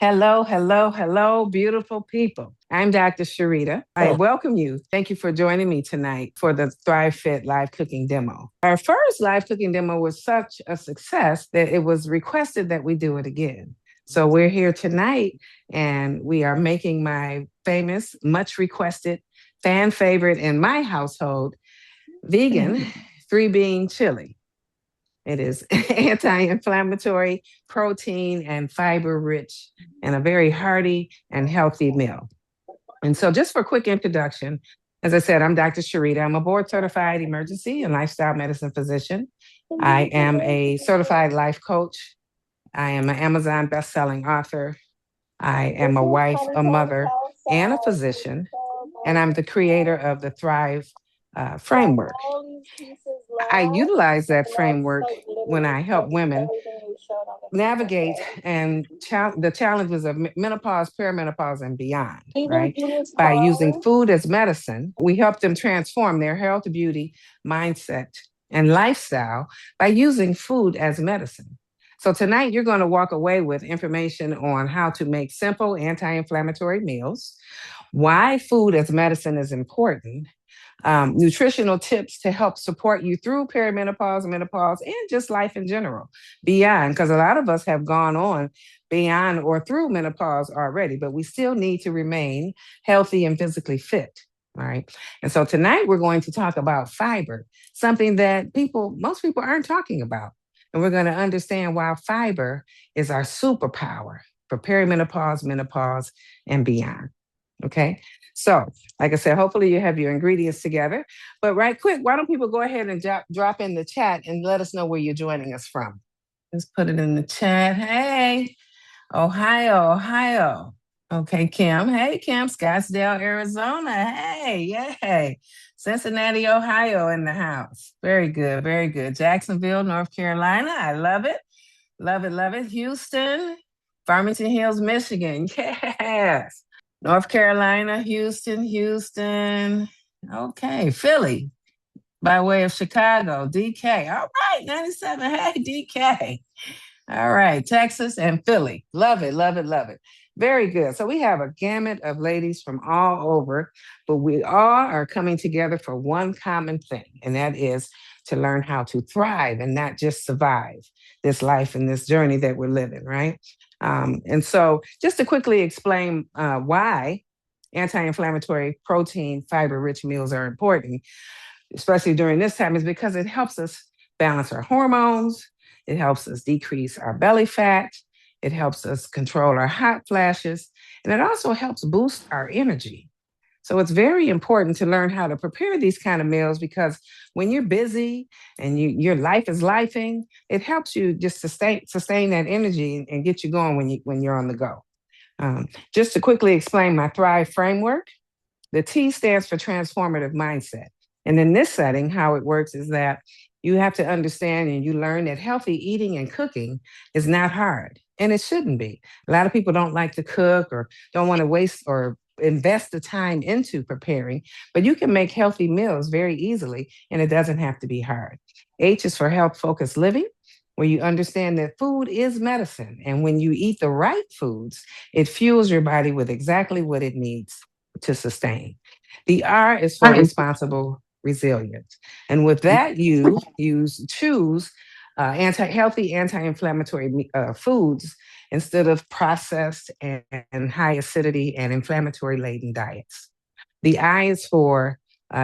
Hello, hello, hello, beautiful people. I'm Dr. Sharita. I welcome you. Thank you for joining me tonight for the Thrive Fit live cooking demo. Our first live cooking demo was such a success that it was requested that we do it again. So we're here tonight and we are making my famous, much requested, fan favorite in my household, vegan three bean chili. It is anti-inflammatory, protein, and fiber rich, and a very hearty and healthy meal. And so, just for a quick introduction, as I said, I'm Dr. Sharita. I'm a board certified emergency and lifestyle medicine physician. I am a certified life coach. I am an Amazon best-selling author. I am a wife, a mother, and a physician. And I'm the creator of the Thrive framework. I utilize that framework when I help women navigate the challenges of menopause, perimenopause, and beyond, right? By using food as medicine, we help them transform their health, beauty, mindset, and lifestyle by using food as medicine. So tonight you're going to walk away with information on how to make simple anti-inflammatory meals, why food as medicine is important, nutritional tips to help support you through perimenopause, menopause, and just life in general, beyond, because a lot of us have gone on beyond or through menopause already, but we still need to remain healthy and physically fit. All right. And so tonight we're going to talk about fiber, something that most people aren't talking about. And we're going to understand why fiber is our superpower for perimenopause, menopause, and beyond. Okay. So, like I said, hopefully you have your ingredients together. But right quick, why don't people go ahead and drop in the chat and let us know where you're joining us from? Let's put it in the chat. Hey, Ohio, Ohio. Okay, Kim. Hey, Kim, Scottsdale, Arizona. Hey, yay. Cincinnati, Ohio in the house. Very good, very good. Jacksonville, North Carolina. I love it. Love it, love it. Houston, Farmington Hills, Michigan. Yes. North Carolina, Houston. Okay, Philly, by way of Chicago, DK. All right, 97. Hey, DK. All right, Texas and Philly. Love it, love it, love it. Very good. So we have a gamut of ladies from all over, but we all are coming together for one common thing, and that is to learn how to thrive and not just survive this life and this journey that we're living, right? And so, just to quickly explain why anti-inflammatory protein fiber rich meals are important, especially during this time, is because it helps us balance our hormones. It helps us decrease our belly fat. It helps us control our hot flashes. And it also helps boost our energy. So it's very important to learn how to prepare these kind of meals, because when you're busy and your life is lifing, it helps you just sustain that energy and get you going when you're on the go. Just to quickly explain my Thrive framework, the T stands for transformative mindset. And in this setting, how it works is that you have to understand and you learn that healthy eating and cooking is not hard, and it shouldn't be. A lot of people don't like to cook or don't want to waste or invest the time into preparing, but you can make healthy meals very easily, and it doesn't have to be hard. H is for health focused living, where you understand that food is medicine. And when you eat the right foods, it fuels your body with exactly what it needs to sustain. The R is for responsible resilience. And with that, you choose healthy anti-inflammatory foods instead of processed and high acidity and inflammatory laden diets. The I is for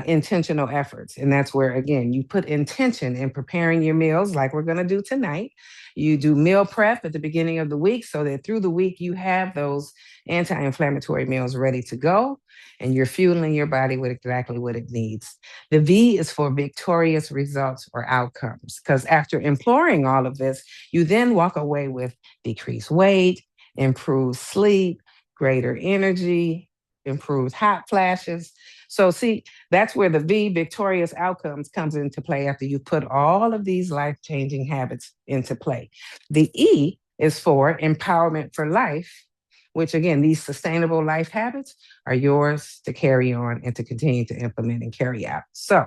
intentional efforts. And that's where, again, you put intention in preparing your meals like we're going to do tonight. You do meal prep at the beginning of the week so that through the week you have those anti-inflammatory meals ready to go and you're fueling your body with exactly what it needs. The V is for victorious results or outcomes, because after employing all of this, you then walk away with decreased weight, improved sleep, greater energy, improved hot flashes. So see, that's where the V, victorious outcomes, comes into play after you put all of these life-changing habits into play. The E is for empowerment for life, which again, these sustainable life habits are yours to carry on and to continue to implement and carry out. So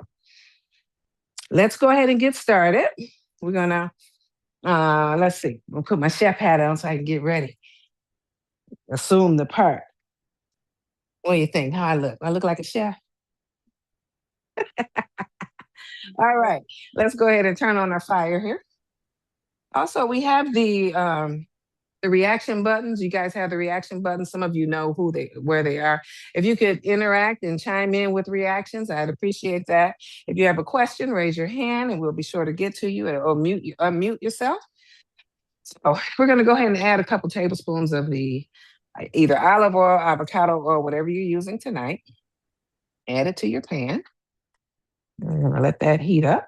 let's go ahead and get started. We're gonna, let's see, I'll put my chef hat on so I can get ready. assume the part. What do you think? How I look? I look like a chef? All right, let's go ahead and turn on our fire here. Also, we have the reaction buttons. You guys have the reaction buttons. Some of you know where they are. If you could interact and chime in with reactions, I'd appreciate that. If you have a question, raise your hand and we'll be sure to get to you, or unmute yourself. So we're going to go ahead and add a couple tablespoons of the either olive oil, avocado oil, whatever you're using tonight. Add it to your pan. We're going to let that heat up.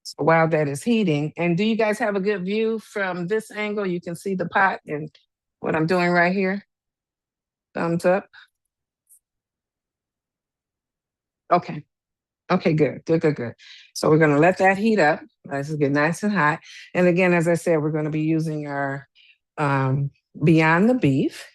So while that is heating, and do you guys have a good view from this angle? You can see the pot and what I'm doing right here. Thumbs up. Okay. Okay, good. So we're going to let that heat up. Let's get nice and hot. And again, as I said, we're going to be using our Beyond the Beef.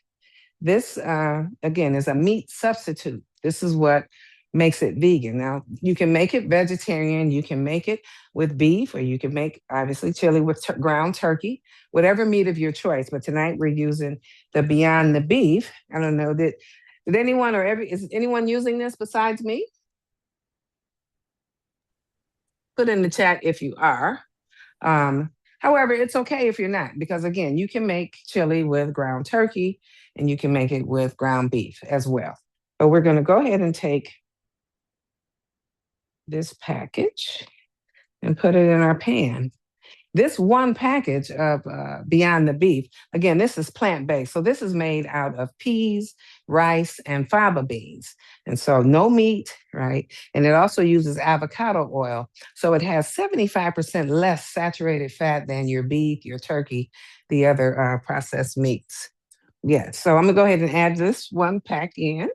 This, again, is a meat substitute. This is what makes it vegan. Now, you can make it vegetarian. You can make it with beef, or you can make, obviously, chili with ground turkey, whatever meat of your choice. But tonight we're using the Beyond the Beef. I don't know, did anyone is anyone using this besides me? Put in the chat if you are. However, it's okay if you're not, because again, you can make chili with ground turkey and you can make it with ground beef as well. But we're going to go ahead and take this package and put it in our pan. This one package of Beyond the Beef, again, this is plant-based. So this is made out of peas, rice, and fava beans. And so no meat, right? And it also uses avocado oil. So it has 75% less saturated fat than your beef, your turkey, the other processed meats. Yeah, so I'm gonna go ahead and add this one pack in.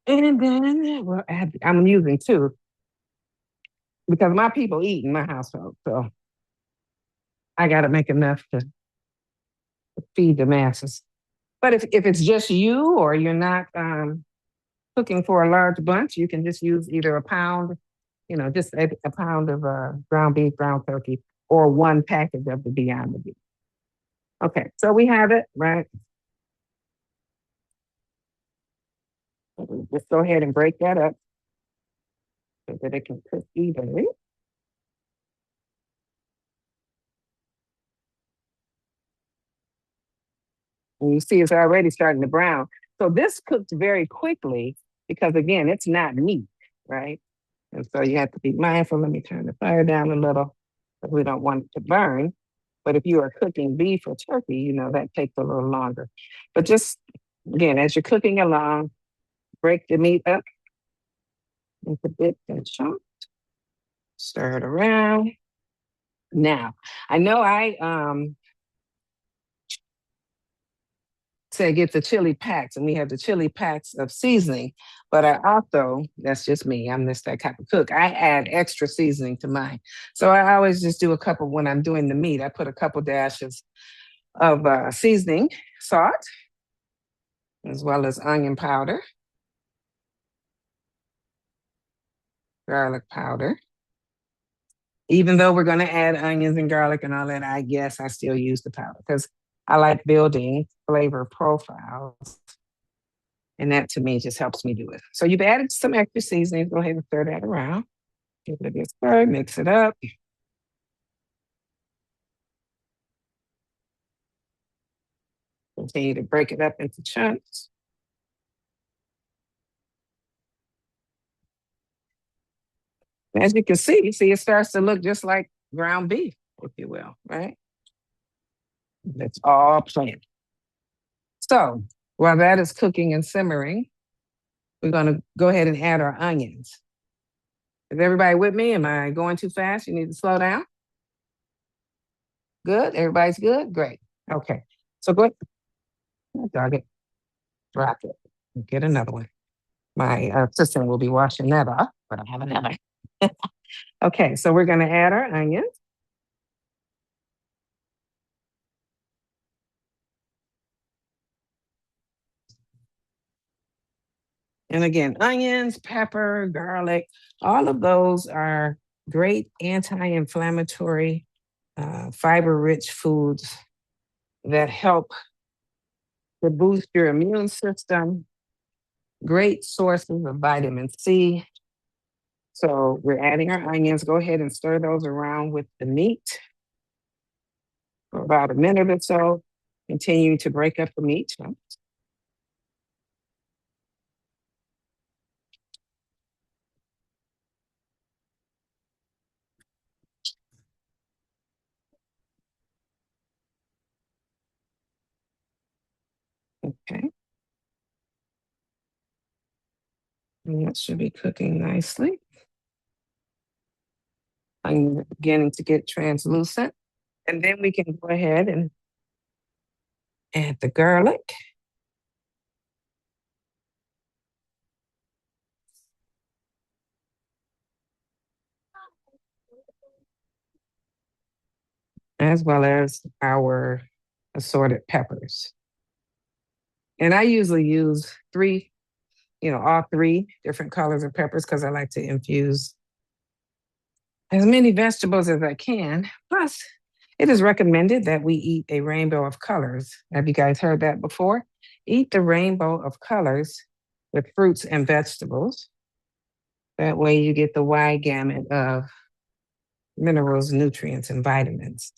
And then we'll add, I'm using two because my people eat in my household. So I got to make enough to feed the masses. But if it's just you, or you're not cooking for a large bunch, you can just use either a pound, just a pound of ground beef, ground turkey, or one package of the Beyond the Beef. Okay, so we have it, right? Just go ahead and break that up so that it can cook evenly. And you see it's already starting to brown. So this cooks very quickly because, again, it's not meat, right? And so you have to be mindful. Let me turn the fire down a little because we don't want it to burn. But if you are cooking beef or turkey, that takes a little longer. But just, again, as you're cooking along, break the meat up into bits and chunks. Stir it around. Now, I know I say get the chili packs, and we have the chili packs of seasoning, but I also, that's just me, I'm just that type of cook, I add extra seasoning to mine. So I always just do a couple, when I'm doing the meat, I put a couple dashes of seasoning salt, as well as onion powder, garlic powder. Even though we're going to add onions and garlic and all that, I guess I still use the powder because I like building flavor profiles. And that, to me, just helps me do it. So you've added some extra seasoning. Go ahead and stir that around. Give it a good stir, mix it up. Continue to break it up into chunks. As you can see, it starts to look just like ground beef, if you will, right? That's all plain. So while that is cooking and simmering, we're going to go ahead and add our onions. Is everybody with me? Am I going too fast? You need to slow down? Good? Everybody's good? Great. Okay. So go ahead. Dog it. Drop it. Get another one. My assistant will be washing that off, but I have another. Okay, so we're going to add our onions. And again, onions, pepper, garlic, all of those are great anti-inflammatory, fiber-rich foods that help to boost your immune system, great sources of vitamin C. So we're adding our onions. Go ahead and stir those around with the meat for about a minute or so. Continue to break up the meat. Okay. And that should be cooking nicely. I'm beginning to get translucent. And then we can go ahead and add the garlic. As well as our assorted peppers. And I usually use all three different colors of peppers because I like to infuse as many vegetables as I can. Plus, it is recommended that we eat a rainbow of colors. Have you guys heard that before? Eat the rainbow of colors with fruits and vegetables. That way you get the wide gamut of minerals, nutrients, and vitamins.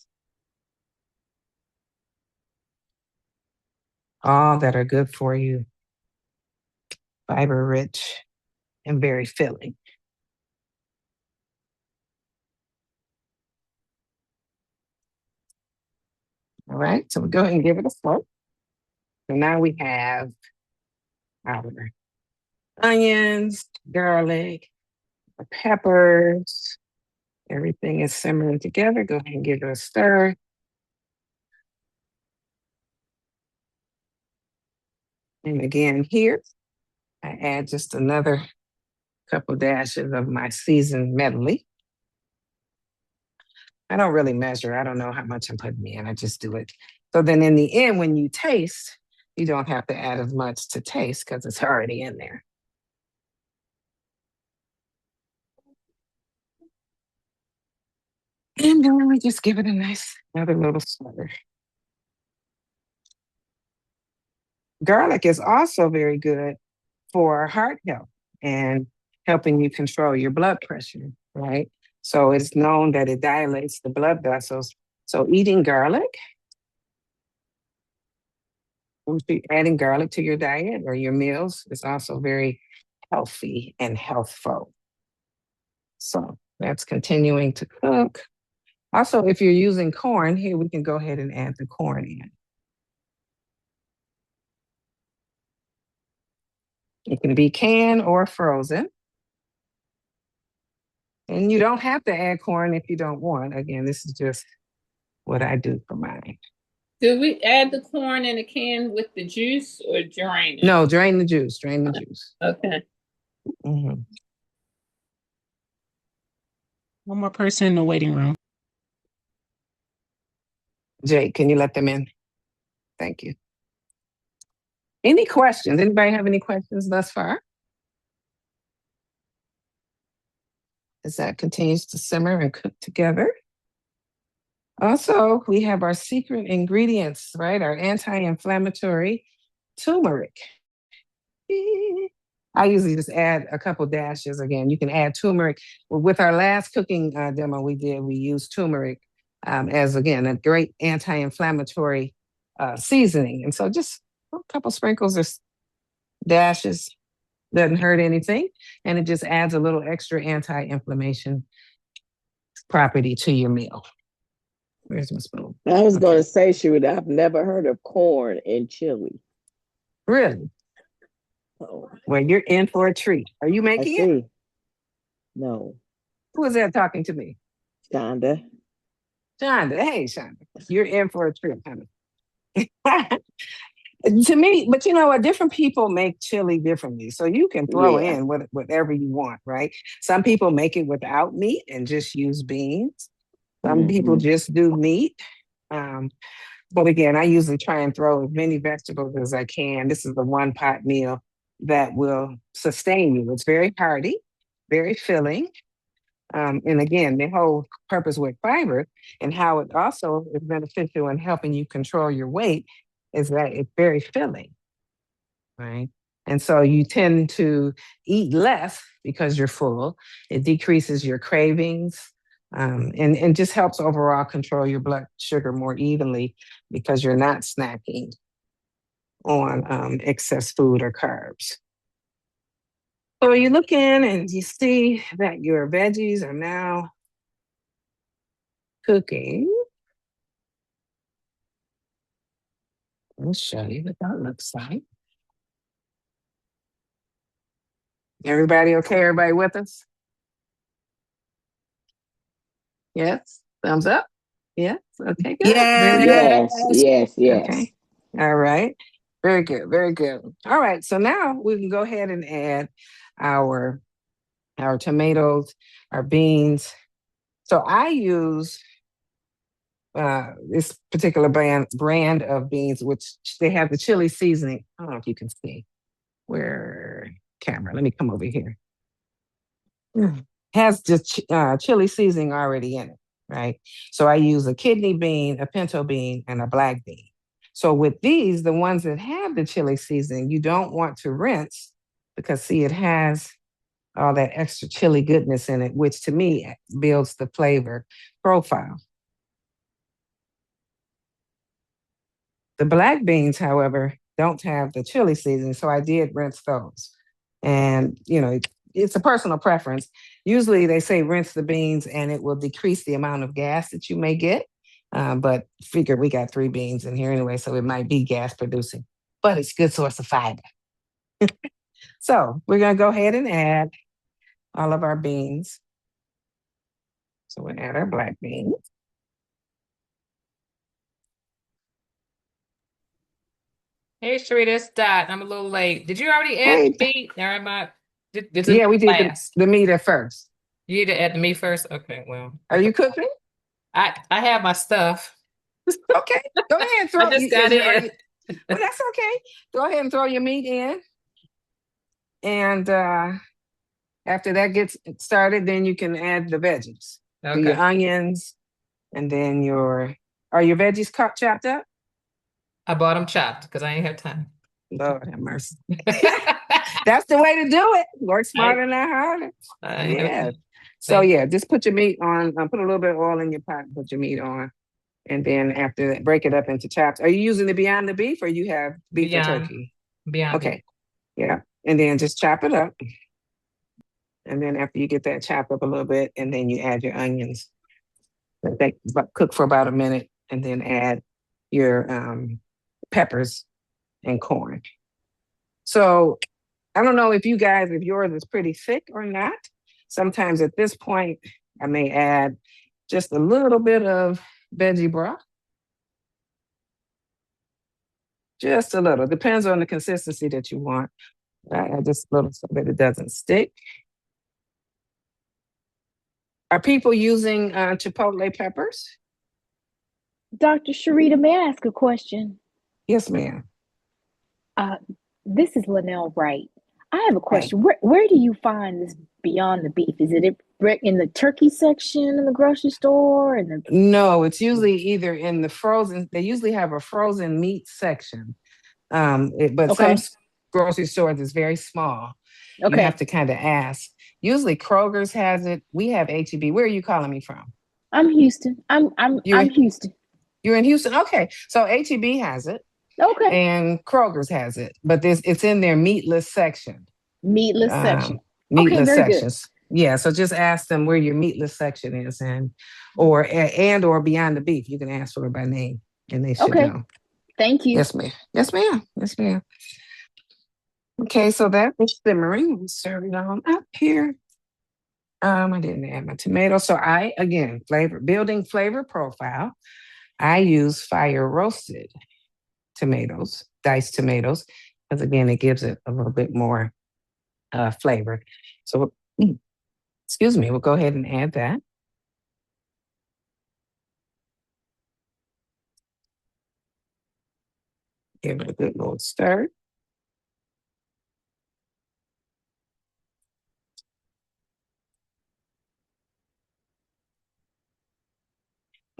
All that are good for you, fiber rich, and very filling. All right, so we'll go ahead and give it a stir. So now we have our onions, garlic, the peppers. Everything is simmering together. Go ahead and give it a stir. And again, here, I add just another couple dashes of my seasoned medley. I don't really measure. I don't know how much I'm putting in. I just do it. So then in the end, when you taste, you don't have to add as much to taste because it's already in there. And then we just give it a nice, another little stir. Garlic is also very good for heart health and helping you control your blood pressure, right? So it's known that it dilates the blood vessels. So eating garlic, adding garlic to your diet or your meals is also very healthy and healthful. So that's continuing to cook. Also, if you're using corn, here we can go ahead and add the corn in. It can be canned or frozen. And you don't have to add corn if you don't want. Again, this is just what I do for mine. Do we add the corn in a can with the juice or drain it? No, drain the juice. Drain the juice. Okay. Mm-hmm. One more person in the waiting room. Jake, can you let them in? Thank you. Any questions? Anybody have any questions thus far? As that continues to simmer and cook together. Also, we have our secret ingredients, right? Our anti-inflammatory turmeric. I usually just add a couple dashes. Again, you can add turmeric. With our last cooking demo we did, we used turmeric as, again, a great anti-inflammatory seasoning. And so just a couple sprinkles or dashes doesn't hurt anything. And it just adds a little extra anti-inflammation property to your meal. Where's my spoon? I was going to say, Sharita, I've never heard of corn in chili. Really? Oh, Well, you're in for a treat. Are you making it? No. Who is that talking to me? Shonda. Shonda. Hey, Shonda. You're in for a treat, honey. To me, but you know what? Different people make chili differently. So you can throw in whatever you want, right? Some people make it without meat and just use beans. Some people just do meat. But again, I usually try and throw as many vegetables as I can. This is the one pot meal that will sustain you. It's very hearty, very filling. And again, the whole purpose with fiber and how it also is beneficial in helping you control your weight is that it's very filling, right? And so you tend to eat less because you're full. It decreases your cravings, and just helps overall control your blood sugar more evenly because you're not snacking on excess food or carbs. So you look in and you see that your veggies are now cooking. I'll show you what that looks like. Everybody okay? Everybody with us? Yes? Thumbs up? Yes? Okay, good. Very good. Yes, yes, yes. Okay. All right. Very good. Very good. All right. So now we can go ahead and add our tomatoes, our beans. So I use this particular brand of beans, which they have the chili seasoning. I don't know if you can see. Where camera? Let me come over here. Has just chili seasoning already in it, right? So I use a kidney bean, a pinto bean, and a black bean. So with these, the ones that have the chili seasoning, you don't want to rinse because see, it has all that extra chili goodness in it, which to me builds the flavor profile. The black beans, however, don't have the chili seasoning, so I did rinse those. And, it's a personal preference. Usually they say rinse the beans and it will decrease the amount of gas that you may get. But figure we got 3 beans in here anyway, so it might be gas producing, but it's a good source of fiber. So we're going to go ahead and add all of our beans. So we'll add our black beans. Hey, Sharita, it's Dot. I'm a little late. Did you already add Hey, the meat? Or am I? This yeah, we did last. the meat at first. You need to add the meat first? Okay, well. Are you cooking? I have my stuff. Okay, go ahead and throw I just got in. well, that's okay. Go ahead and throw your meat in. And after that gets started, then you can add the veggies. So your Okay. onions, and then are your veggies chopped up? I bought them chopped because I ain't have time. Lord have mercy. That's the way to do it. Work smarter, not harder. I ain't have Yeah. time. So yeah, just put your meat on, put a little bit of oil in your pot, and put your meat on. And then after that, break it up into chops. Are you using the Beyond the Beef or you have beef or turkey? Beyond. Okay. Yeah. And then just chop it up. And then after you get that chopped up a little bit, and then you add your onions. Let that cook for about a minute, and then add your peppers and corn. So I don't know if yours is pretty thick or not. Sometimes at this point, I may add just a little bit of veggie broth. Just a little. Depends on the consistency that you want. I add just a little so that it doesn't stick. Are people using chipotle peppers? Dr. Sharita, may I ask a question? Yes, ma'am. This is Linnell Wright. I have a Right. question. Where do you find this Beyond the Beef? Is it in the turkey section in the grocery store? No, it's usually either in the frozen. They usually have a frozen meat section, but some Okay. grocery stores is very small. You have Okay. to kind of ask. Usually Kroger's has it. We have HEB. Where are you calling me from? I'm Houston. I'm You're Houston. you're in Houston. Okay, so HEB has it Okay. and Kroger's has it, but it's in their meatless section. Meatless section. Okay, Meatless very good. sections. Yeah, so just ask them where your meatless section is, or Beyond the Beef. You can ask for it by name, and they should Okay. know. Thank you. Yes, ma'am. Yes, ma'am. Yes, ma'am. Okay, so that is simmering. We'll serve it on up here. I didn't add my tomato. So building flavor profile. I use fire roasted tomatoes, diced tomatoes, because again, it gives it a little bit more flavor. So, excuse me, we'll go ahead and add that. Give it a good little stir.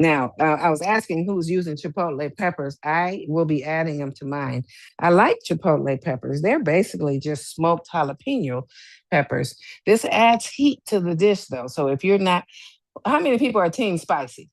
Now, I was asking who's using chipotle peppers. I will be adding them to mine. I like chipotle peppers. They're basically just smoked jalapeno peppers. This adds heat to the dish, though. So if you're not, how many people are team spicy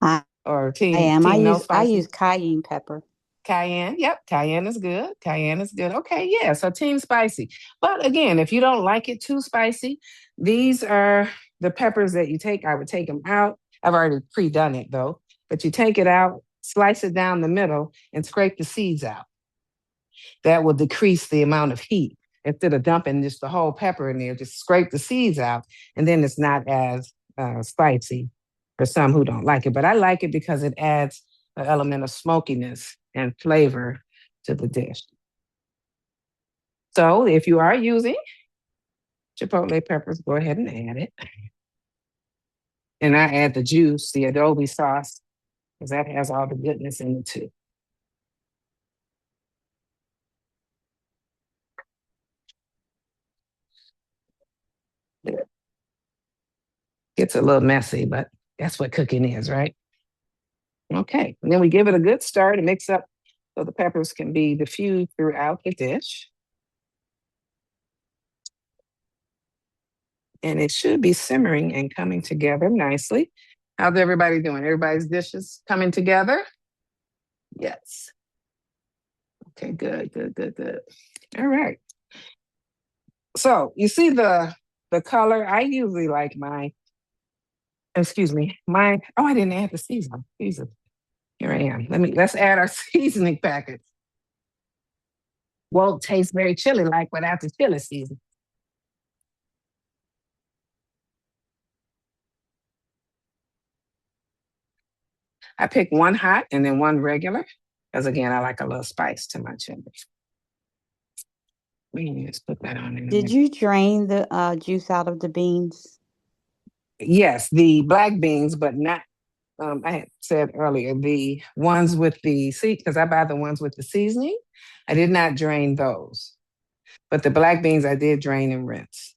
I, or I team am. no I spicy? use cayenne pepper. Cayenne. Yep, cayenne is good. Cayenne is good. Okay, yeah. So team spicy. But again, if you don't like it too spicy, these are the peppers that you take. I would take them out. I've already pre-done it though. But you take it out, slice it down the middle, and scrape the seeds out. That will decrease the amount of heat. Instead of dumping just the whole pepper in there, just scrape the seeds out, and then it's not as spicy for some who don't like it. But I like it because it adds an element of smokiness and flavor to the dish. So if you are using chipotle peppers, go ahead and add it. And I add the juice, the adobe sauce, because that has all the goodness in it too. Gets a little messy, but that's what cooking is, right? Okay, and then we give it a good stir to mix up so the peppers can be diffused throughout the dish. And it should be simmering and coming together nicely. How's everybody doing? Everybody's dishes coming together? Yes. Okay, good, good, good, good. All right. So you see the color. I usually like my, excuse me, my, oh, I didn't add the seasoning. Jesus. Here I am. Let's add our seasoning packet. Won't taste very chili like without the chili season. I pick one hot and then one regular, because again, I like a little spice to my chili. We can just put that on in Did you drain the juice out of the beans? Yes, the black beans, but not, I had said earlier, the ones with the seed, because I buy the ones with the seasoning. I did not drain those. But the black beans I did drain and rinse.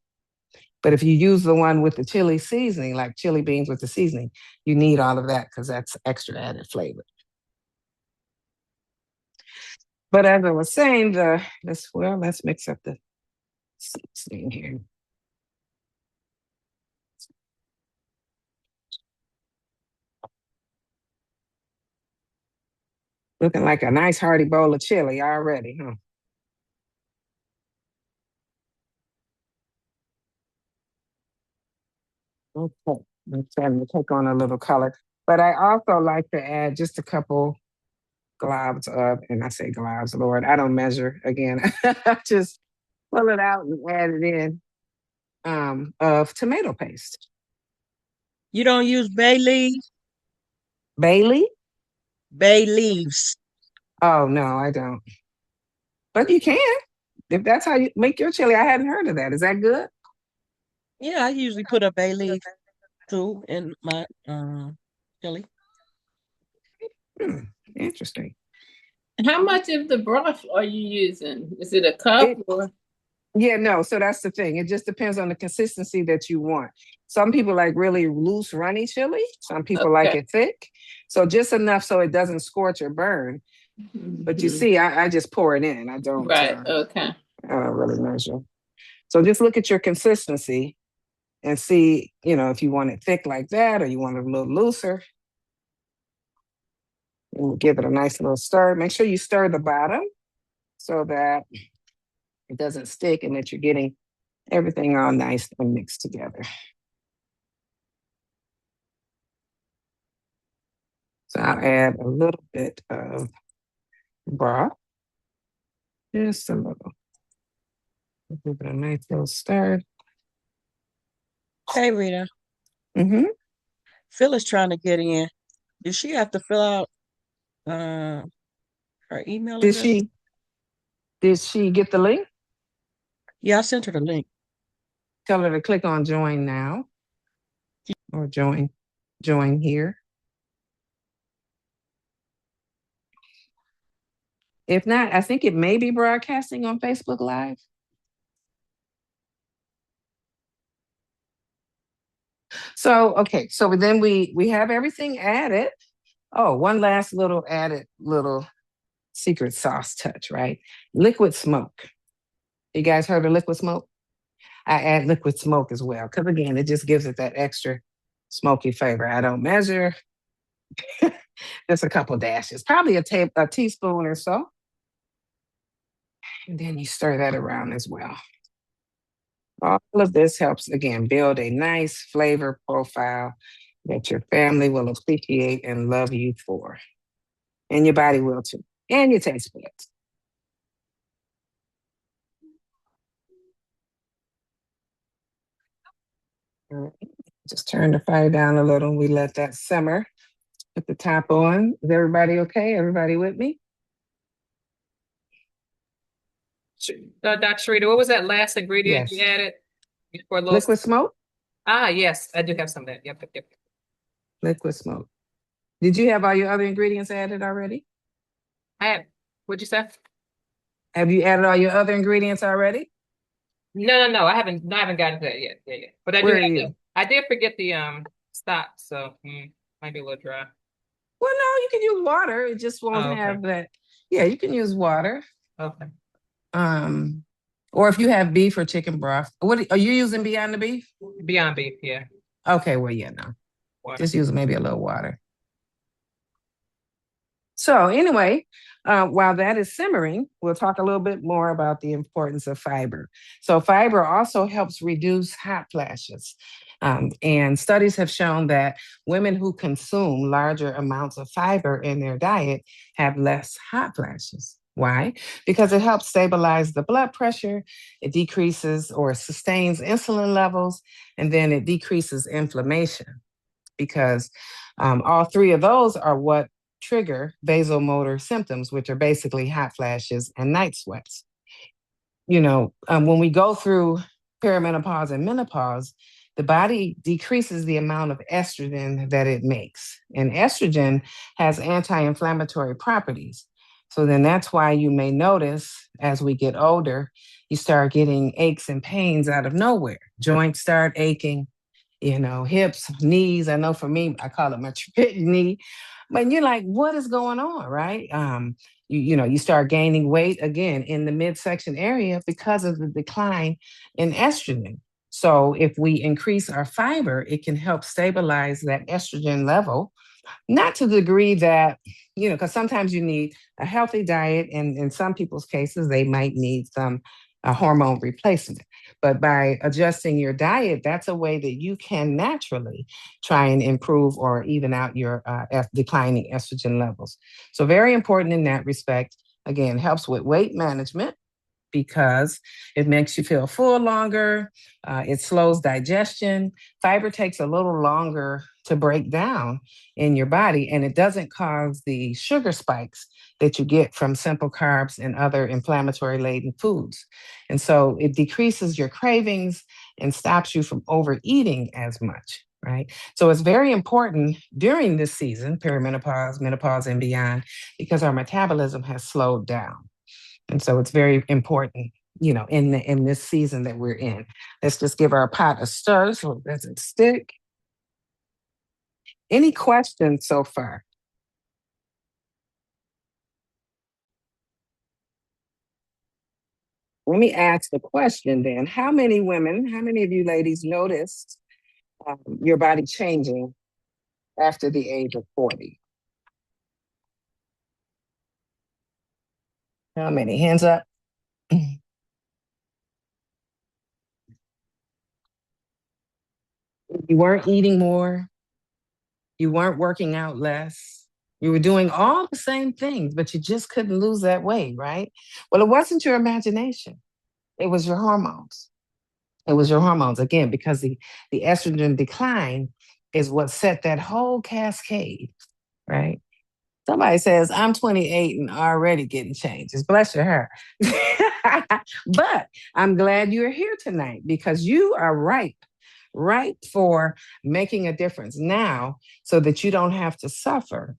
But if you use the one with the chili seasoning, like chili beans with the seasoning, you need all of that because that's extra added flavor. But as I was saying, let's mix up the seasoning here. Looking like a nice hearty bowl of chili already, huh? Okay, I'm starting to take on a little color. But I also like to add just a couple globs of, and I say globs, Lord, I don't measure again. I just pull it out and add it in of tomato paste. You don't use bay leaves? Bailey? Bay leaves. Oh, no, I don't. But you can. If that's how you make your chili, I hadn't heard of that. Is that good? Yeah, I usually put a bay leaf too in my chili. Interesting. How much of the broth are you using? Is it a cup or? Yeah, no. So that's the thing. It just depends on the consistency that you want. Some people like really loose, runny chili. Some people like it thick. So just enough so it doesn't scorch or burn. But you see, I just pour it in. I don't. Right. Okay. I don't really measure. So just look at your consistency and see, if you want it thick like that or you want it a little looser. And give it a nice little stir. Make sure you stir the bottom so that it doesn't stick and that you're getting everything all nice and mixed together. So I'll add a little bit of broth. Just a little. Give it a nice little stir. Hey, Rita. Mm-hmm. Phyllis trying to get in. Did she have to fill out her email address? Did she get the link? Yeah, I sent her the link. Tell her to click on join now or join here. If not, I think it may be broadcasting on Facebook Live. So, okay, so then we have everything added. Oh, one last little added little secret sauce touch, right? Liquid smoke. You guys heard of liquid smoke? I add liquid smoke as well, because again, it just gives it that extra smoky flavor. I don't measure, just a couple dashes, probably a teaspoon or so. And then you stir that around as well. All of this helps, again, build a nice flavor profile that your family will appreciate and love you for. And your body will too. And your taste buds. All right. Just turn the fire down a little. We let that simmer. Put the top on. Is everybody okay? Everybody with me? Dr. Sharita, what was that last ingredient you Yes. added before little? Liquid smoke? Ah, yes, I do have some of that. Yep. Liquid smoke. Did you have all your other ingredients added already? I have, what'd you say? Have you added all your other ingredients already? No, I haven't gotten to that yet. Yeah. But I do Where are have you? I did forget the stock, so might be a little dry. Well, no, you can use water. It just won't Oh, okay. have that. Yeah, you can use water. Okay. Or if you have beef or chicken broth. What are you using beyond the beef? Beyond beef, yeah. Okay, well, yeah, no. Water. Just use maybe a little water. So anyway, while that is simmering, we'll talk a little bit more about the importance of fiber. So fiber also helps reduce hot flashes. And studies have shown that women who consume larger amounts of fiber in their diet have less hot flashes. Why? Because it helps stabilize the blood pressure, it decreases or sustains insulin levels, and then it decreases inflammation. Because all three of those are what trigger vasomotor symptoms, which are basically hot flashes and night sweats. When we go through perimenopause and menopause, the body decreases the amount of estrogen that it makes. And estrogen has anti-inflammatory properties. So then that's why you may notice as we get older, you start getting aches and pains out of nowhere. Joints start aching, hips, knees. I know for me, I call it my knee. But you're like, what is going on, right? You start gaining weight again in the midsection area because of the decline in estrogen. So if we increase our fiber, it can help stabilize that estrogen level, not to the degree that, because sometimes you need a healthy diet, and in some people's cases, they might need some hormone replacement. But by adjusting your diet, that's a way that you can naturally try and improve or even out your declining estrogen levels. So very important in that respect. Again, helps with weight management because it makes you feel full longer. It slows digestion. Fiber takes a little longer to break down in your body, and it doesn't cause the sugar spikes that you get from simple carbs and other inflammatory laden foods. And so it decreases your cravings and stops you from overeating as much, right? So it's very important during this season, perimenopause, menopause, and beyond, because our metabolism has slowed down. And so it's very important, in this season that we're in. Let's just give our pot a stir so it doesn't stick. Any questions so far? Let me ask the question then. How many of you ladies noticed your body changing after the age of 40? How many? Hands up. You weren't eating more. You weren't working out less. You were doing all the same things, but you just couldn't lose that weight, right? Well, it wasn't your imagination. It was your hormones. It was your hormones, again, because the estrogen decline is what set that whole cascade, right? Somebody says, I'm 28 and already getting changes. Bless your heart. But I'm glad you're here tonight because you are ripe for making a difference now so that you don't have to suffer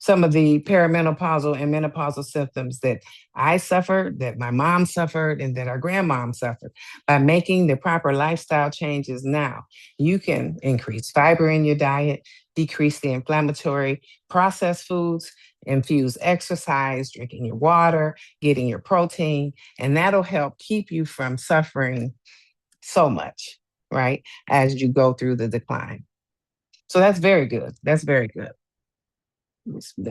some of the perimenopausal and menopausal symptoms that I suffered, that my mom suffered, and that our grandmom suffered. By making the proper lifestyle changes now, you can increase fiber in your diet, decrease the inflammatory processed foods, infuse exercise, drinking your water, getting your protein, and that'll help keep you from suffering so much, right, as you go through the decline. So that's very good. That's very good.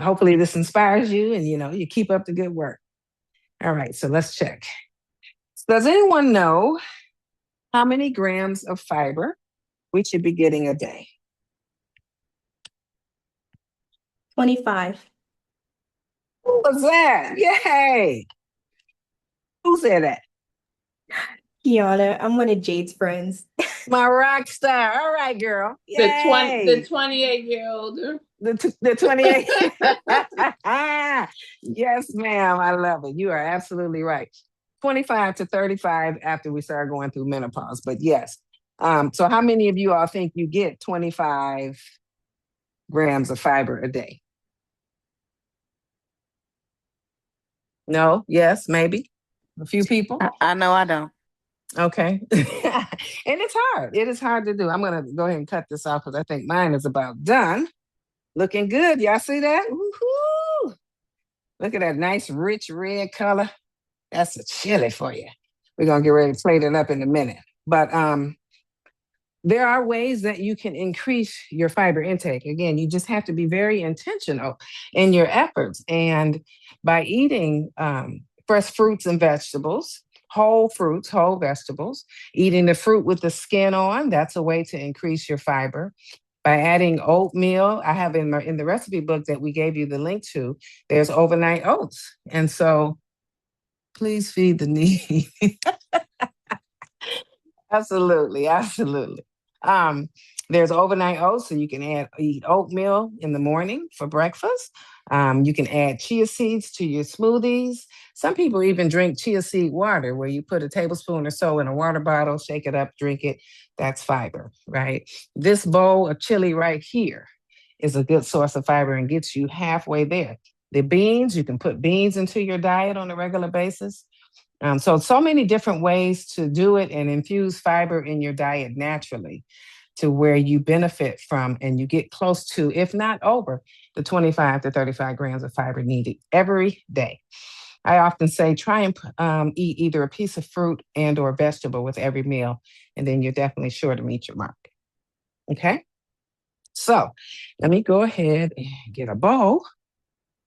Hopefully this inspires you and you keep up the good work. All right, so let's check. Does anyone know how many grams of fiber we should be getting a day? 25. Who was that? Yay! Who said that? Kiana, I'm one of Jade's friends. My rock star. All right, girl. The Yay! 28-year-old. The 28. Yes, ma'am. I love it. You are absolutely right. 25 to 35 after we start going through menopause. But yes. So how many of you all think you get 25 grams of fiber a day? No? Yes? Maybe? A few people? I know I don't. Okay. And it's hard. It is hard to do. I'm going to go ahead and cut this off because I think mine is about done. Looking good. Y'all see that? Woo-hoo! Look at that nice, rich red color. That's a chili for you. We're going to get ready to plate it up in a minute. But there are ways that you can increase your fiber intake. Again, you just have to be very intentional in your efforts. And by eating fresh fruits and vegetables, whole fruits, whole vegetables, eating the fruit with the skin on, that's a way to increase your fiber. By adding oatmeal, I have in the recipe book that we gave you the link to, there's overnight oats. And so please feed the need. Absolutely, absolutely. There's overnight oats, so you can eat oatmeal in the morning for breakfast. You can add chia seeds to your smoothies. Some people even drink chia seed water, where you put a tablespoon or so in a water bottle, shake it up, drink it. That's fiber, right? This bowl of chili right here is a good source of fiber and gets you halfway there. The beans, you can put beans into your diet on a regular basis. So many different ways to do it and infuse fiber in your diet naturally to where you benefit from and you get close to, if not over, the 25 to 35 grams of fiber needed every day. I often say try and eat either a piece of fruit and or vegetable with every meal, and then you're definitely sure to meet your mark. Okay? So let me go ahead and get a bowl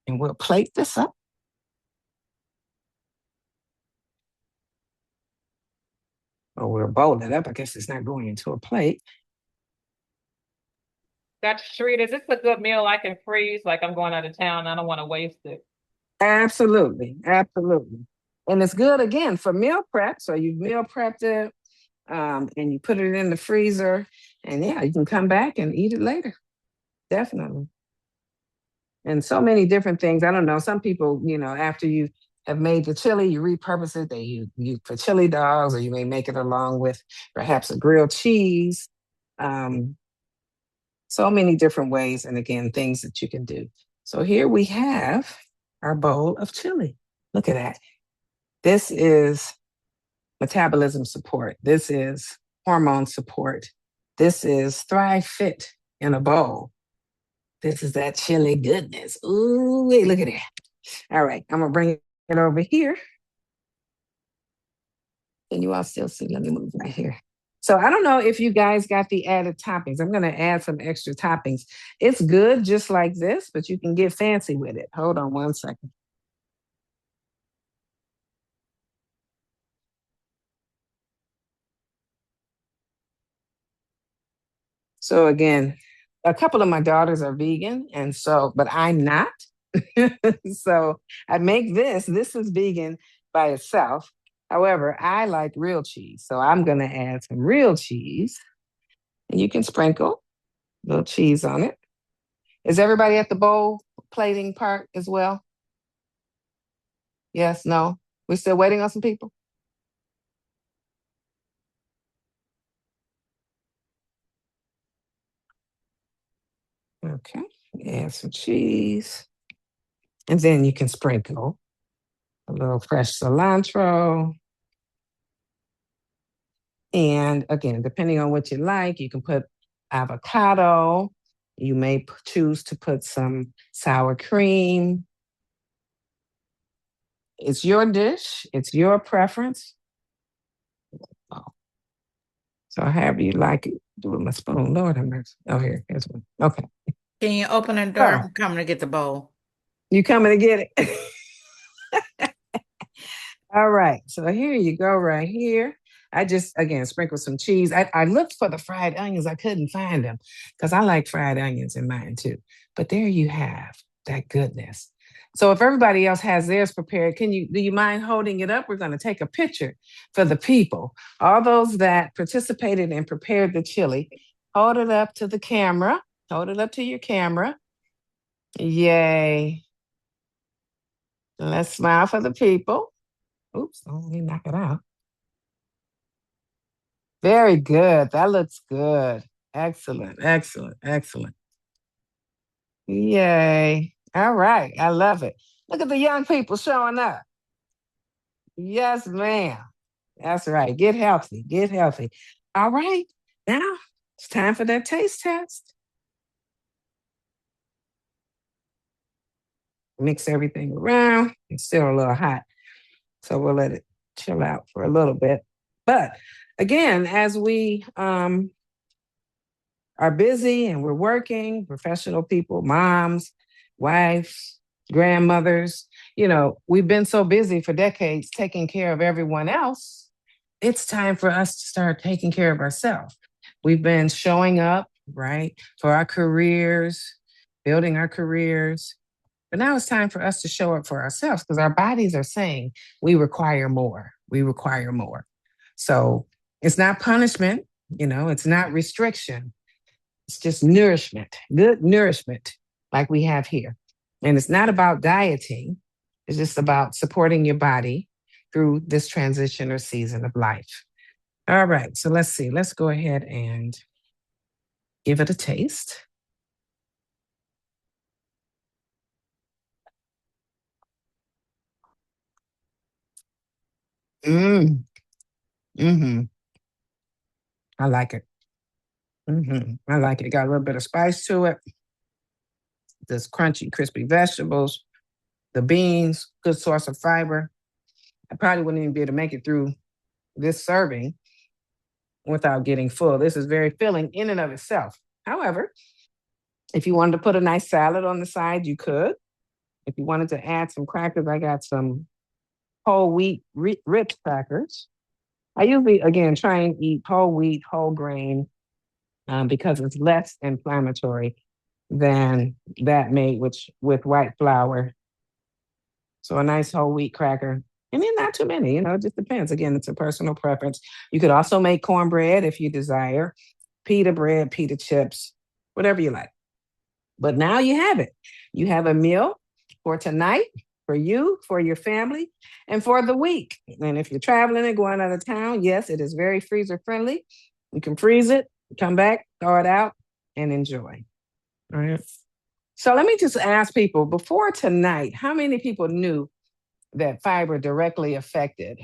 and we'll plate this up. Or we'll bowl it up. I guess it's not going into a plate. Dr. Sharita, is this a good meal I can freeze? Like I'm going out of town, I don't want to waste it. Absolutely, absolutely. And it's good again for meal prep. So you meal prepped it and you put it in the freezer, and yeah, you can come back and eat it later. Definitely. And so many different things. I don't know. Some people, after you have made the chili, you repurpose it. They you for chili dogs, or you may make it along with perhaps a grilled cheese. So many different ways, and again, things that you can do. So here we have our bowl of chili. Look at that. This is metabolism support. This is hormone support. This is Thrive Fit in a bowl. This is that chili goodness. Ooh, wait, look at that. All right, I'm gonna bring it over here. Can you all still see? Let me move right here. So I don't know if you guys got the added toppings. I'm gonna add some extra toppings. It's good just like this, but you can get fancy with it. Hold on one second. So again, a couple of my daughters are vegan, but I'm not. So I make this. This is vegan by itself. However, I like real cheese. So I'm going to add some real cheese. And you can sprinkle a little cheese on it. Is everybody at the bowl plating part as well? Yes, no? We're still waiting on some people? Okay, add some cheese. And then you can sprinkle a little fresh cilantro. And again, depending on what you like, you can put avocado. You may choose to put some sour cream. It's your dish. It's your preference. Oh. So however you like it, do with my spoon. Lord have mercy. Oh, here's one. Okay. Can you open the door? Oh. I'm coming to get the bowl. You coming to get it? All right. So here you go right here. I just, again, sprinkle some cheese. I looked for the fried onions. I couldn't find them because I like fried onions in mine too. But there you have that goodness. So if everybody else has theirs prepared, do you mind holding it up? We're going to take a picture for the people. All those that participated and prepared the chili, hold it up to the camera. Hold it up to your camera. Yay. Let's smile for the people. Oops, let me knock it out. Very good. That looks good. Excellent, excellent, excellent. Yay. All right. I love it. Look at the young people showing up. Yes, ma'am. That's right. Get healthy. Get healthy. All right. Now it's time for that taste test. Mix everything around. It's still a little hot, so we'll let it chill out for a little bit. But again, as we are busy and we're working, professional people, moms, wives, grandmothers, we've been so busy for decades taking care of everyone else. It's time for us to start taking care of ourselves. We've been showing up, right, for our careers, building our careers. But now it's time for us to show up for ourselves because our bodies are saying we require more. We require more. So it's not punishment, it's not restriction. It's just nourishment, good nourishment like we have here. And it's not about dieting. It's just about supporting your body through this transition or season of life. All right, so let's see. Let's go ahead and give it a taste. Mm-hmm. I like it. I like it. Got a little bit of spice to it. This crunchy, crispy vegetables, the beans, good source of fiber. I probably wouldn't even be able to make it through this serving without getting full. This is very filling in and of itself. However, if you wanted to put a nice salad on the side, you could. If you wanted to add some crackers, I got some whole wheat Ritz crackers. I usually, again, try and eat whole wheat, whole grain, because it's less inflammatory than that made with white flour. So a nice whole wheat cracker. And then not too many, it just depends. Again, it's a personal preference. You could also make cornbread if you desire, pita bread, pita chips, whatever you like. But now you have it. You have a meal for tonight, for you, for your family, and for the week. And if you're traveling and going out of town, yes, it is very freezer friendly. You can freeze it, come back, thaw it out, and enjoy. All right. So let me just ask people, before tonight, how many people knew that fiber directly affected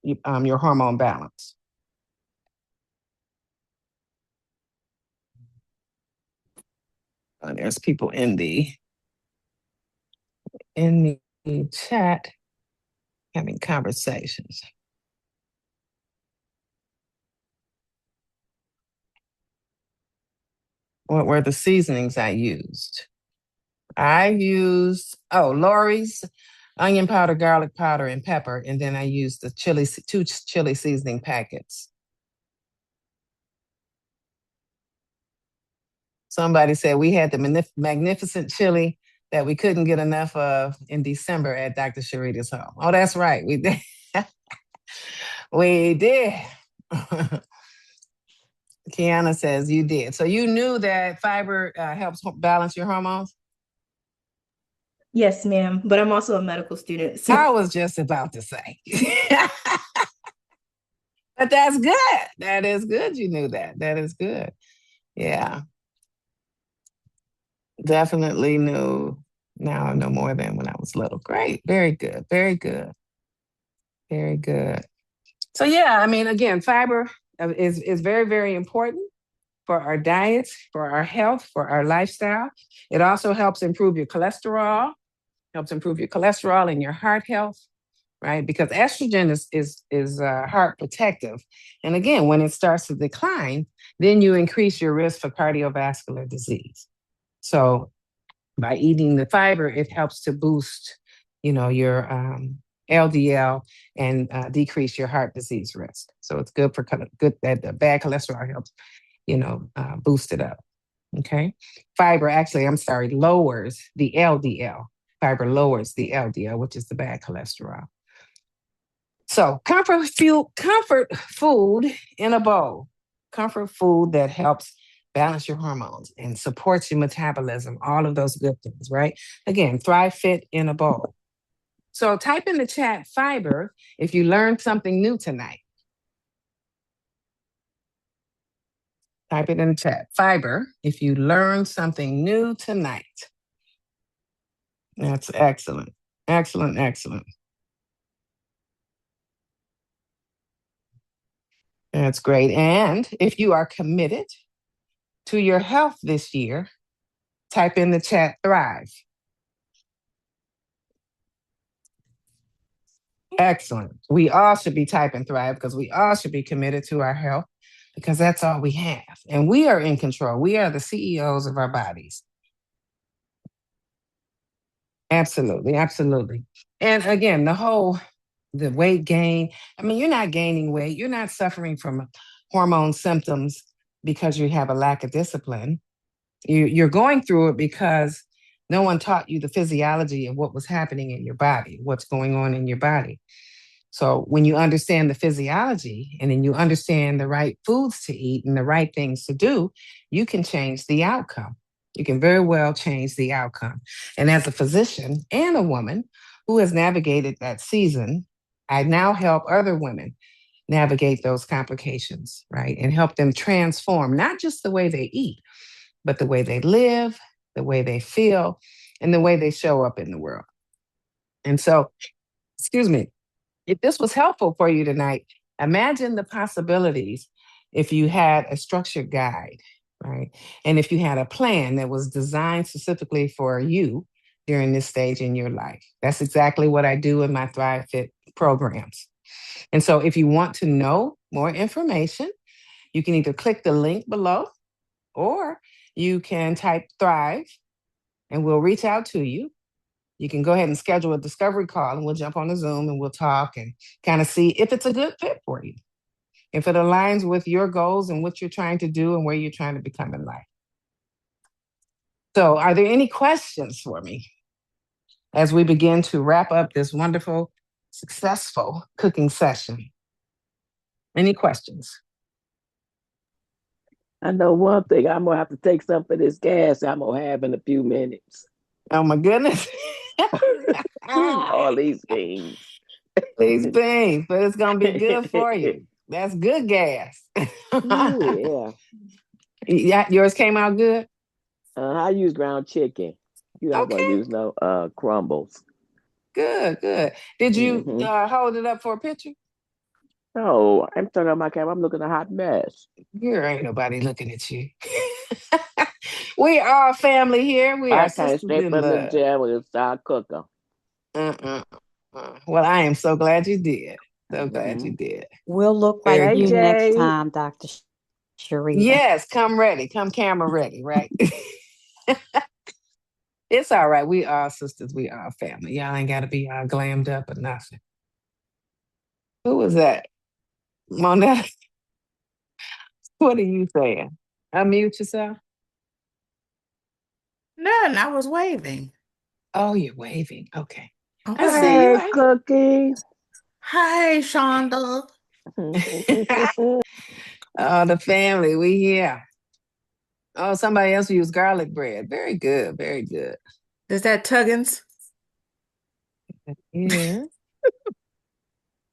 your hormone balance? There's people in the chat having conversations. What were the seasonings I used? I used, Lori's onion powder, garlic powder, and pepper. And then I used the two chili seasoning packets. Somebody said we had the magnificent chili that we couldn't get enough of in December at Dr. Sharita's home. Oh, that's right. We did. We did. Kiana says you did. So you knew that fiber helps balance your hormones? Yes, ma'am. But I'm also a medical student. So I was just about to say. But that's good. That is good. You knew that. That is good. Yeah. Definitely knew Now I know more than when I was little. Great. Very good. Very good. Very good. So yeah, I mean, again, fiber is very, very important for our diets, for our health, for our lifestyle. It also helps improve your cholesterol, and your heart health, right? Because estrogen is heart protective, and again, when it starts to decline, then you increase your risk for cardiovascular disease. So by eating the fiber, it helps to boost, your LDL and decrease your heart disease risk. So it's good that the bad cholesterol helps, boost it up. Okay. Fiber actually, lowers the LDL. Fiber lowers the LDL, which is the bad cholesterol. So comfort food in a bowl. Comfort food that helps balance your hormones and supports your metabolism, all of those good things, right? Again, Thrive Fit in a bowl. So type in the chat fiber if you learned something new tonight. Type it in the chat. Fiber if you learned something new tonight. That's excellent. Excellent, excellent. That's great. And if you are committed to your health this year, type in the chat Thrive. Excellent. We all should be typing Thrive because we all should be committed to our health because that's all we have. And we are in control. We are the CEOs of our bodies. Absolutely, absolutely. And again, the weight gain, I mean, you're not gaining weight. You're not suffering from hormone symptoms because you have a lack of discipline. You're going through it because no one taught you the physiology of what was happening in your body, what's going on in your body. So when you understand the physiology and then you understand the right foods to eat and the right things to do, you can change the outcome. You can very well change the outcome. And as a physician and a woman who has navigated that season, I now help other women navigate those complications, right? And help them transform not just the way they eat, but the way they live, the way they feel, and the way they show up in the world. And so, excuse me, if this was helpful for you tonight, imagine the possibilities if you had a structured guide, right? And if you had a plan that was designed specifically for you during this stage in your life. That's exactly what I do in my Thrive Fit programs. And so if you want to know more information, you can either click the link below or you can type Thrive and we'll reach out to you. You can go ahead and schedule a discovery call and we'll jump on a Zoom and we'll talk and kind of see if it's a good fit for you, if it aligns with your goals and what you're trying to do and where you're trying to become in life. So are there any questions for me as we begin to wrap up this wonderful, successful cooking session? Any questions? I know one thing. I'm gonna have to take some of this gas I'm gonna have in a few minutes. Oh my goodness. All these things. These things, but it's gonna be good for you. That's good gas. Ooh, Yeah, yours came out good? I use ground chicken. You're not gonna Okay, use no crumbles. good, good. Did you Mm-hmm. hold it up for a picture? No, I'm turning on my camera. I'm looking a hot mess. Here ain't nobody looking at you. We are family here. We are I came sisters straight in from the love. gym with a start cooker. Uh-uh. Well, I am so glad you did. So glad you Mm-hmm. did. We'll look like Very Hey, you good. next Jay. time, Dr. Sharita. Yes, come ready. Come camera ready, right? It's all right. We are sisters. We are family. Y'all ain't got to be all glammed up or nothing. Who was that? Monette? What are you saying? Unmute yourself. None. I was waving. Oh, you're waving. Okay. I Okay. see you. Hey, Cookie. Hi, Shonda. Oh, the family. We here. Oh, somebody else used garlic bread. Very good. Very good. Is that Tuggins? Yeah.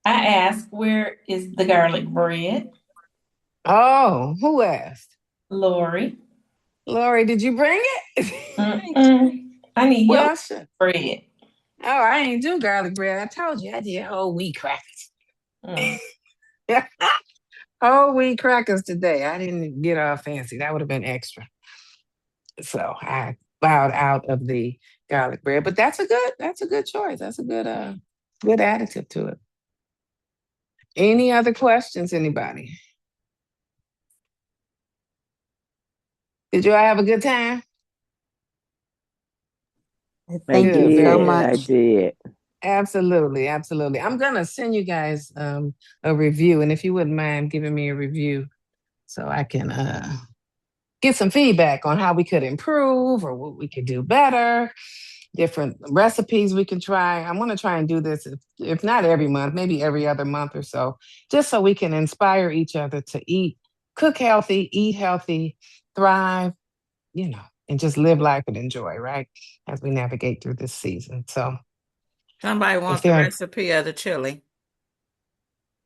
I asked, where is the garlic bread? Oh, who asked? Lori. Lori, did you bring it? Mm-mm. I need help Well, with bread. oh, I ain't do garlic bread. I told you I did whole wheat crackers. Mm. Whole wheat crackers today. I didn't get all fancy. That would have been extra. So I bowed out of the garlic bread. But that's a good choice. That's a good additive to it. Any other questions, anybody? Did you all have a good time? Thank Good, you so very did. good. I much. did. Absolutely, absolutely. I'm gonna send you guys a review, and if you wouldn't mind giving me a review so I can get some feedback on how we could improve or what we could do better, different recipes we can try. I want to try and do this, if not every month, maybe every other month or so, just so we can inspire each other to cook healthy, eat healthy, thrive, and just live life and enjoy, right? As we navigate through this season. So Somebody if wants the there, recipe of the chili.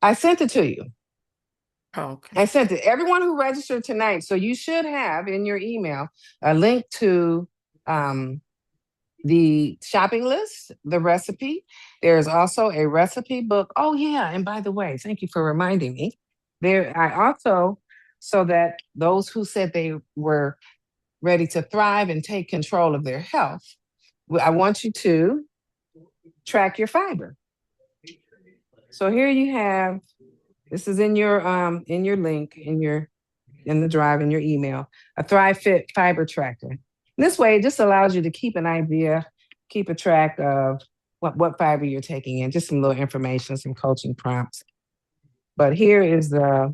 I sent it to you. Oh, okay. I sent it. Everyone who registered tonight. So you should have in your email a link to the shopping list, the recipe. There's also a recipe book. Oh, yeah. And by the way, thank you for reminding me. So that those who said they were ready to thrive and take control of their health, I want you to track your fiber. So here you have, this is in your link, in the drive, in your email, a Thrive Fit fiber tracker. This way, it just allows you to keep an idea, keep a track of what fiber you're taking in, just some little information, some coaching prompts. But here is the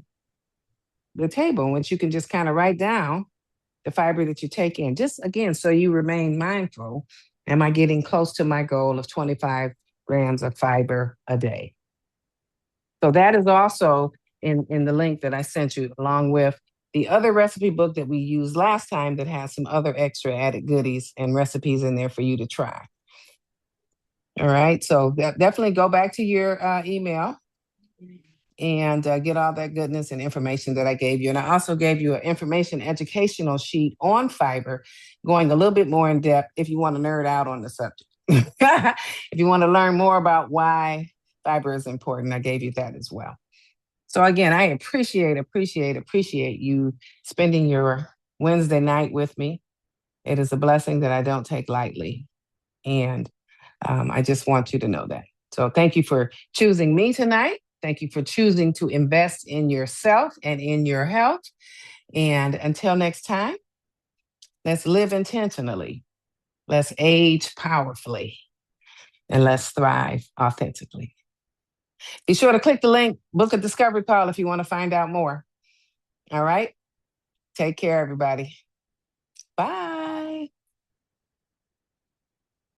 table in which you can just kind of write down the fiber that you take in, just again, so you remain mindful. Am I getting close to my goal of 25 grams of fiber a day? So that is also in the link that I sent you, along with the other recipe book that we used last time that has some other extra added goodies and recipes in there for you to try. All right, so definitely go back to your email and get all that goodness and information that I gave you. And I also gave you an information educational sheet on fiber, going a little bit more in depth if you want to nerd out on the subject. If you want to learn more about why fiber is important, I gave you that as well. So again, I appreciate you spending your Wednesday night with me. It is a blessing that I don't take lightly. And I just want you to know that. So thank you for choosing me tonight. Thank you for choosing to invest in yourself and in your health. And until next time, let's live intentionally. Let's age powerfully. And let's thrive authentically. Be sure to click the link, book a discovery call if you want to find out more. All right? Take care, everybody. Bye.